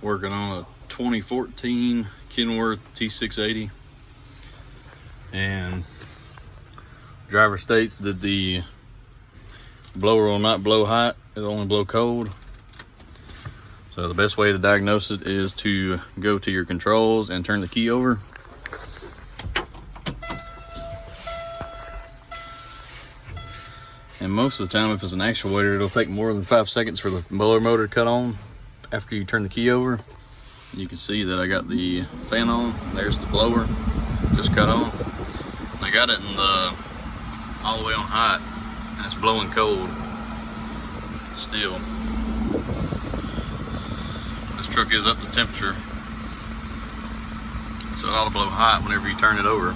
Working on a 2014 Kenworth T680, and driver states that the blower will not blow hot, it'll only blow cold. So the best way to diagnose it is to go to your controls and turn the key over. And most of the time, if it's an actuator, it'll take more than 5 seconds for the blower motor to cut on after you turn the key over. You can see that I got the fan on. There's the blower just cut on. I got it in the all the way on hot, and it's blowing cold still. This truck is up to temperature, so it ought to blow hot whenever you turn it over.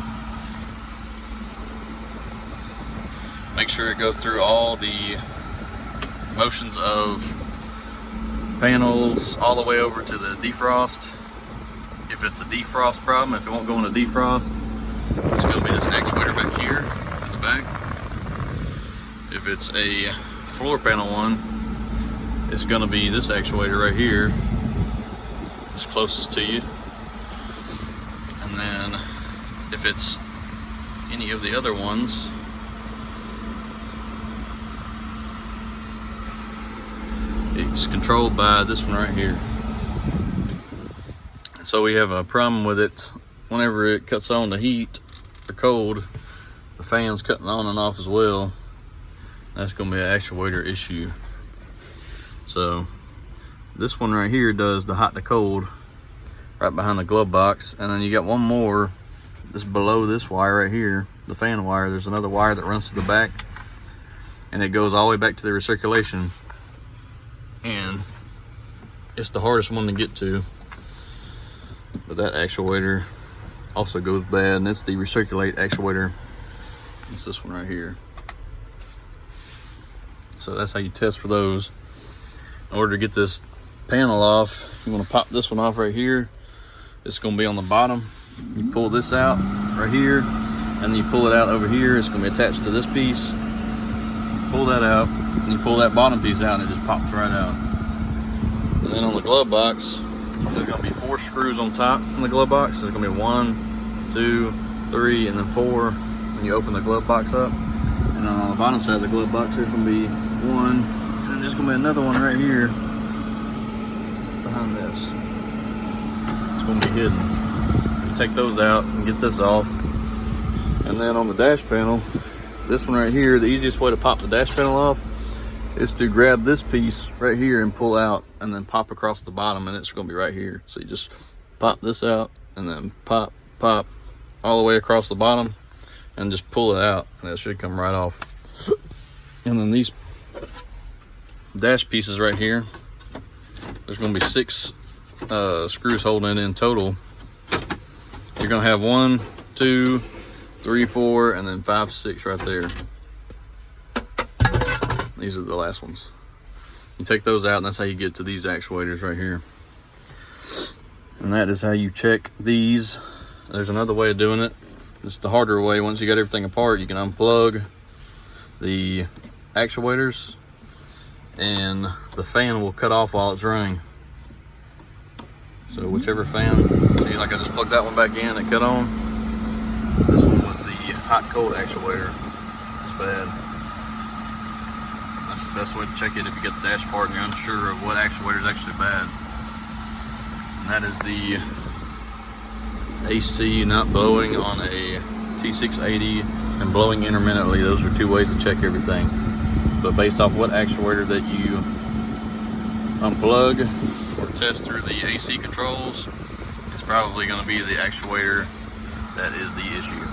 Make sure it goes through all the motions of panels all the way over to the defrost. If it's a defrost problem, if it won't go into defrost, it's going to be this actuator back here in the back. If it's a floor panel one, it's going to be this actuator right here, it's closest to you. And then if it's any of the other ones, it's controlled by this one right here. And so we have a problem with it whenever it cuts on the heat or cold, the fan's cutting on and off as well. That's going to be an actuator issue. So this one right here does the hot to cold right behind the glove box, and then you got one more just below this wire right here, the fan wire. There's another wire that runs to the back, and it goes all the way back to the recirculation, and it's the hardest one to get to. But that actuator also goes bad, and it's the recirculate actuator. It's this one right here. So that's how you test for those. In order to get this panel off, you want to pop this one off right here. It's going to be on the bottom. You pull this out right here, and then you pull it out over here. It's going to be attached to this piece. Pull that out, and you pull that bottom piece out, and it just pops right out. And then on the glove box, there's going to be 4 screws on top in the glove box. There's going to be 1, 2, 3, and then 4 when you open the glove box up. And on the bottom side of the glove box, there's going to be 1, and then there's going to be another one right here behind this. It's going to be hidden. So you take those out and get this off. And then on the dash panel, this one right here, the easiest way to pop the dash panel off is to grab this piece right here and pull out, and then pop across the bottom, and it's going to be right here. So you just pop this out, and then pop all the way across the bottom, and just pull it out, and it should come right off. And then these dash pieces right here, there's going to be 6 screws holding it in total. You're going to have 1, 2, 3, 4, and then 5, 6 right there. These are the last ones. You take those out, and that's how you get to these actuators right here. And that is how you check these. There's another way of doing it. This is the harder way. Once you got everything apart, you can unplug the actuators, and the fan will cut off while it's running. So whichever fan, see, like I just plugged that one back in, it cut on. This one was the hot cold actuator. It's bad. That's the best way to check it if you get the dash apart and you're unsure of what actuator is actually bad. And that is the AC not blowing on a T680 and blowing intermittently. Those are 2 ways to check everything. But based off what actuator that you unplug or test through the AC controls, it's probably going to be the actuator that is the issue.